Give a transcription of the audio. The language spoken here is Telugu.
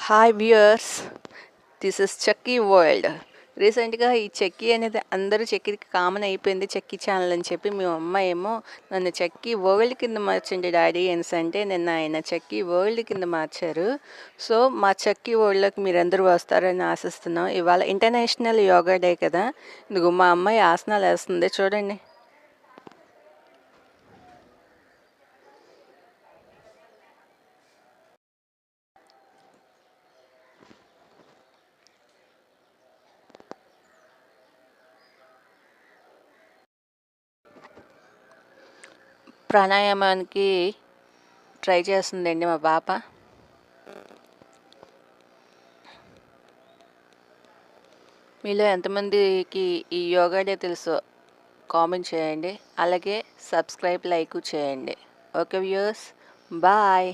Hi viewers, this is Chakki world. రీసెంట్గా ఈ చక్కీ అనేది అందరూ చక్కీకి కామన్ అయిపోయింది, చక్కీ ఛానల్ అని చెప్పి. మీ అమ్మ ఏమో నన్ను చక్కీ వరల్డ్ కింద మార్చండి డాడీ అనేసి అంటే నిన్న ఆయన చక్కీ వరల్డ్ కింద మార్చారు. సో మా చక్కీ వరల్డ్లోకి మీరందరూ వస్తారని ఆశిస్తున్నాం. ఇవాళ ఇంటర్నేషనల్ యోగా డే కదా. ఇదిగో మా అమ్మాయి ఆసనాలు వేస్తుంది చూడండి. ప్రాణాయామానికి ట్రై చేస్తుందండి మా పాప. మీలో ఎంతమందికి ఈ యోగా డే తెలుసో కామెంట్ చేయండి, అలాగే సబ్స్క్రైబ్, లైక్ చేయండి. Okay viewers, bye.